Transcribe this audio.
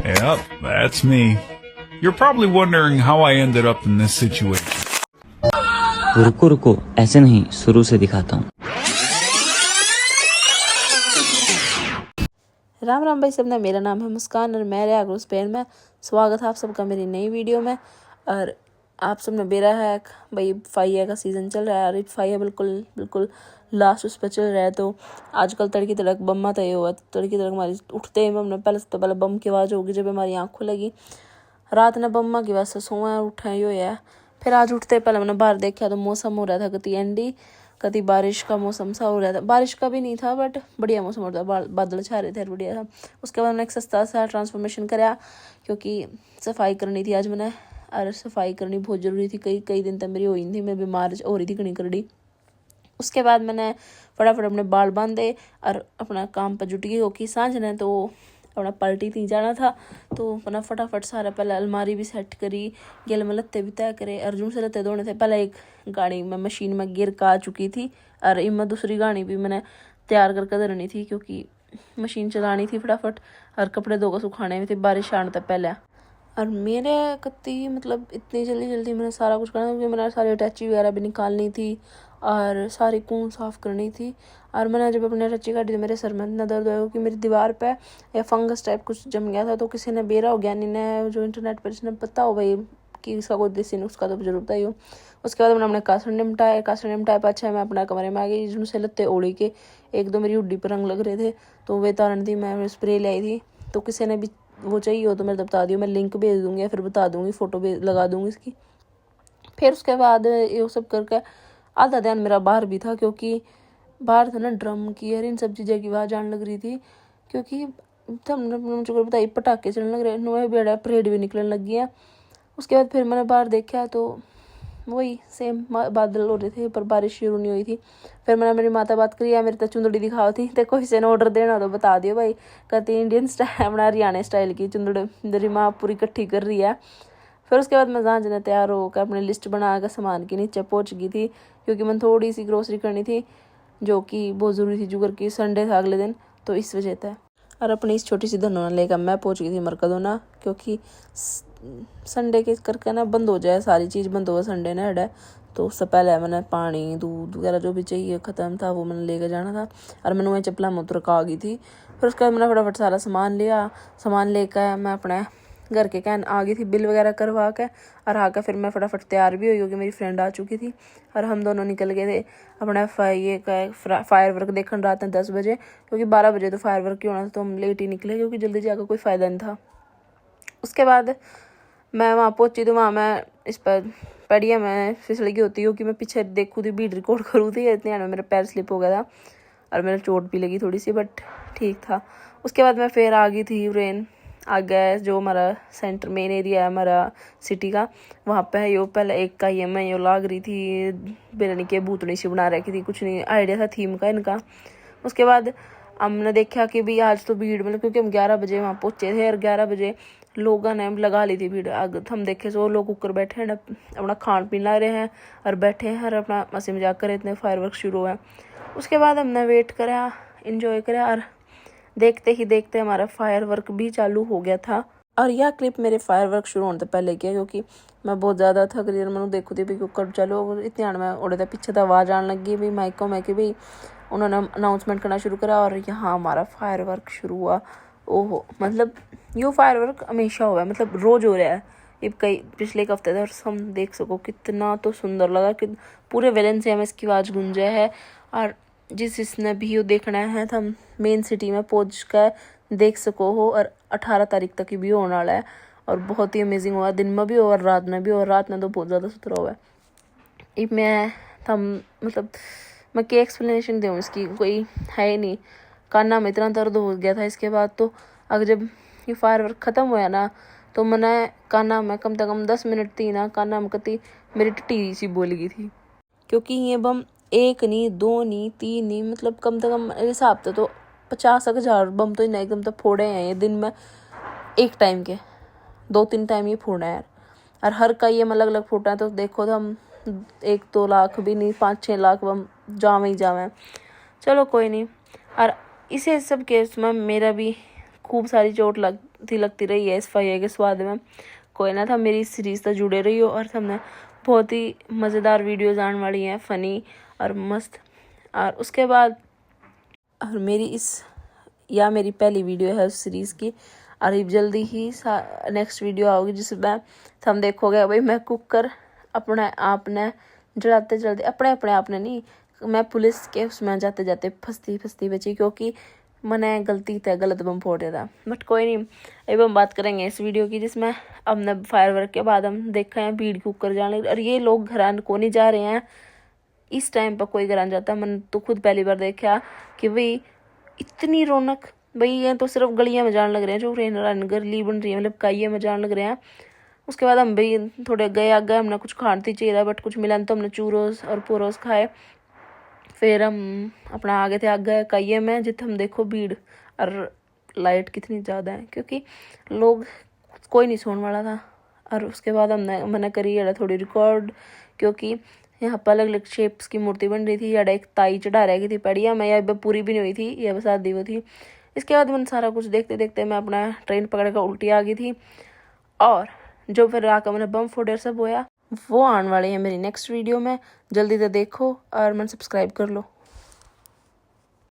Yep, that's me. You're probably wondering how I ended up in this situation. रुको रुको, ऐसे नहीं, शुरू से दिखाता हूँ। राम राम भाई सबने, मेरा नाम है मुस्कान और मैं रहा स्पेन में। स्वागत है आप सबका मेरी नई वीडियो में। और आप सबने बेरा है भाई, फाइया का सीज़न चल रहा है और फाइया बिल्कुल लास्ट उस पर चल रहा है। तो आजकल तड़की तड़क बम्मा तय हुआ, तड़की तड़क हमारी उठते ही हमने पहले बम की आवाज़ होगी जब हमारी आँख खुलेगी। रात ने बम्मा की वजह से सोए उठे यो है। फिर आज उठते पहले मैंने बाहर देखा तो मौसम हो रहा था कति एंडी, कति बारिश का मौसम सा हो रहा था। बारिश का भी नहीं था बट बढ़िया मौसम हो रहा था, बादल छा रहे थे, बढ़िया था। उसके बाद मैंने एक सस्ता सा ट्रांसफॉर्मेशन कराया क्योंकि सफाई करनी थी आज मैंने। और सफाई करनी बहुत ज़रूरी थी, कई दिन तक मेरी हो रही थी, मैं बीमार हो रही थी कड़ी करड़ी। उसके बाद मैंने फटाफट अपने बाल बांधे और अपना काम पर जुट गई होगी। सांझ ने तो अपना पार्टी थी जाना था तो अपना फटाफट सारा पहले अलमारी भी सेट करी, गेल में लत्ते भी तय करे। अर्जुन से लत्ते धोने थे। पहले एक गाड़ी में मशीन में गिर का आ चुकी थी और इनमें दूसरी गाड़ी भी मैंने तैयार करके धरनी थी क्योंकि मशीन चलानी थी फटाफट और कपड़े धोकर सुखाने में थे बारिश आने तक पहले। और मेरे कत्ती मतलब इतनी जल्दी मैंने सारा कुछ करना क्योंकि मैंने सारी अटैची वगैरह भी निकालनी थी और सारी कून साफ़ करनी थी। और मैंने जब अपने अटैची काटी तो मेरे सर में इतना दर्द हुआ कि मेरी दीवार पे या फंगस टाइप कुछ जम गया था। तो किसी ने बेरा हो गया नहीं ने जो इंटरनेट पर जिसने पता हो भाई कि इसका कोई देसी नुस्खा तो जरूर था ही हो। उसके बाद मैंने अपने कासड़ निमटाए पाछा मैं अपना कमरे में आ गई जिनसे लत्ते ओढ़ी के एक दो मेरी हुड्डी पर रंग लग रहे थे तो वे तारण थी। मैं स्प्रे लाई थी तो किसी ने भी वो चाहिए हो तो मैं बता दियो, मैं लिंक भेज दूँगी या फिर बता दूँगी, फ़ोटो भी लगा दूँगी इसकी। फिर उसके बाद ये सब करके आधा ध्यान मेरा बाहर भी था क्योंकि बाहर था ना ड्रम की और इन सब चीज़ों की आवाज़ आने लग रही थी क्योंकि मुझे बताइए पटाखे चलने लग रहे, नोए बेड़ा परेड भी निकलने लग गया। उसके बाद फिर मैंने बाहर देखा तो वही सेम बादल हो रहे थे पर बारिश शुरू नहीं हुई थी। फिर मैंने मेरी माता बात करी है, मेरी तो चुंदड़ी दिखाओ थी तो कोई से ने ऑर्डर देना तो बता दियो भाई। कहती इंडियन स्टाइल अपना हरियाणा स्टाइल की चुंदड़ी मेरी माँ पूरी इकट्ठी कर रही है। फिर उसके बाद मैं जहाँ तैयार होकर अपनी लिस्ट बना कर सामान के नीचे पहुँच गई थी क्योंकि मैंने थोड़ी सी ग्रोसरी करनी थी जो कि बहुत ज़रूरी थी जुगर की, संडे था अगले दिन तो इस वजह से। और अपनी इस छोटी सी धनोना लेकर मैं पहुँच गई थी मरकदोना क्योंकि संडे के करके ना बंद हो जाए, सारी चीज़ बंद हो गई संडे ने हटा। तो उससे पहले मैंने पानी दूध वगैरह जो भी चाहिए ख़त्म था वो मैंने लेकर जाना था और मैंने वहीं चप्पला मुँह रखा आ गई थी। फिर उसके बाद मैंने फटाफट सारा सामान लेकर मैं अपने घर के कहन आ गई थी बिल वगैरह करवा के। और आकर फिर मैं फटाफट तैयार भी हुई क्योंकि मेरी फ्रेंड आ चुकी थी और हम दोनों निकल गए थे अपना फायर वर्क देखने रात में 10 बजे क्योंकि 12 बजे तो फायर वर्क ही होना था। तो हम लेट ही निकले क्योंकि जल्दी जाकर कोई फ़ायदा नहीं था। उसके बाद मैं वहाँ पहुँची तो वहाँ मैं इस पर पढ़िया मैं फिसल गई होती क्योंकि मैं पीछे देखूँ थी वीडियो रिकॉर्ड करूँ थी, इतने में मेरा पैर स्लिप हो गया था और मेरे चोट भी लगी थोड़ी सी बट ठीक था। उसके बाद मैं फिर आ गई थी रेन आगे जो हमारा सेंटर मेन एरिया है हमारा सिटी का, वहाँ पे यो पहले एक का ये मैं यो लाग रही थी बिरयानी के भूतनी सी बना रखी थी, कुछ नहीं आइडिया था थीम का इनका। उसके बाद हमने देखा कि भी आज तो भीड़ मतलब क्योंकि हम 11 बजे वहाँ पहुँचे थे और 11 बजे लोगों ने लगा ली थी भीड़। आगे हम देखे सो लोग ऊपर बैठे हैं अपना खान पीन ला रहे हैं और बैठे हैं और अपना मस्ती मजाक कर इतने फायर वर्क शुरू हुआ। उसके बाद हमने वेट करा, इंजॉय करा और देखते ही देखते हमारा फायर वर्क भी चालू हो गया था। और यह क्लिप मेरे फायर वर्क शुरू होने से पहले किया क्योंकि मैं बहुत ज़्यादा थक रही मैंने देखू थी भी कब चालू इतने में उड़े थे पीछे तो आवाज़ आने लगी भी माइकों में कि भी उन्होंने अनाउंसमेंट करना शुरू करा और यहाँ हमारा फायर वर्क शुरू हुआ। ओहो मतलब यो फायर वर्क हमेशा हुआ है, मतलब रोज़ हो रहा है ये कई पिछले एक हफ्ते था और हम देख सको कितना तो सुंदर लगा कि पूरे वेलेंसिया में इसकी आवाज़ गूंजा है। और जिसने भी यो देखना है तो हम मेन सिटी में पहुँच कर देख सको हो और 18 तारीख तक भी होने वाला है और बहुत ही अमेजिंग हुआ, दिन में भी हो और रात में भी हो। रात में तो बहुत ज़्यादा सुथरा हुआ है। इब मैं थम मतलब मैं क्या एक्सप्लेनेशन दूँ इसकी, कोई है ही नहीं। काना में इतना दर्द हो गया था इसके बाद तो अगर जब ये फायर वर्क ख़त्म हुआ ना तो मैंने काना में कम से कम 10 मिनट थी ना काना में कती मेरी टट्टी सी बोल गई थी क्योंकि ये बम एक नहीं दो नहीं तीन नहीं मतलब कम से कम मेरे हिसाब से तो 50,000 बम तो इन्हें एकदम तो फोड़े हैं ये दिन में एक टाइम के 2-3 टाइम ये फोड़ना है यार। और हर का ये अलग अलग फूटा है तो देखो तो हम 1-2 लाख भी नहीं 5-6 लाख बम जावे ही जावे। चलो कोई नहीं। और इसे सब केस में मेरा भी खूब सारी चोट थी लगती रही है इस फाइया के स्वाद में। कोई ना था, मेरी सीरीज़ तक जुड़े रही हो और हमने बहुत ही मज़ेदार वीडियोज़ आने वाली हैं, फ़नी और मस्त। और उसके बाद और मेरी पहली वीडियो है उस सीरीज़ की, और अब जल्दी ही नेक्स्ट वीडियो आओगी जिसमें हम देखोगे भाई मैं कुकर अपने आप ने जलाते जलाते अपने आप ने नहीं, मैं पुलिस के उसमें जाते जाते फंसती बची, क्योंकि मैंने गलती था, गलत बम फोड़ दिया था। बट कोई नहीं, अब हम बात करेंगे इस वीडियो की जिसमें हमने फायर वर्क के बाद हम देखा है भीड़ कुकर जाने, और ये लोग घरान को नहीं जा रहे हैं इस टाइम पर, कोई घरान जाता। मैंने तो खुद पहली बार देखा कि भाई इतनी रौनक, भाई ये तो सिर्फ गलियां में जाने लग रहे हैं, जो गली बन रही है मतलब काइये में जाने लग रहे हैं। उसके बाद हम भाई थोड़े गए हमने कुछ खाना चाहिए बट कुछ मिला नहीं, तो हमने चूरोस और पोरोस खाए। फिर हम अपना आगे काइये में जित हम देखो भीड़ और लाइट कितनी ज़्यादा है, क्योंकि लोग कोई नहीं सोने वाला था। और उसके बाद मैंने करी है थोड़ी रिकॉर्ड, क्योंकि यहाँ पर अलग अलग शेप्स की मूर्ति बन रही थी। या एक ताई चढ़ा रही थी पड़िया में, या पूरी भी नहीं हुई थी, या बस आधी वो थी। इसके बाद मैंने सारा कुछ देखते देखते मैं अपना ट्रेन पकड़ कर उल्टी आ गई थी। और जो फिर आकर मैंने बम फोड़े सब होया, वो आने वाले हैं मेरी नेक्स्ट वीडियो में, जल्दी से देखो और मैंने सब्सक्राइब कर लो।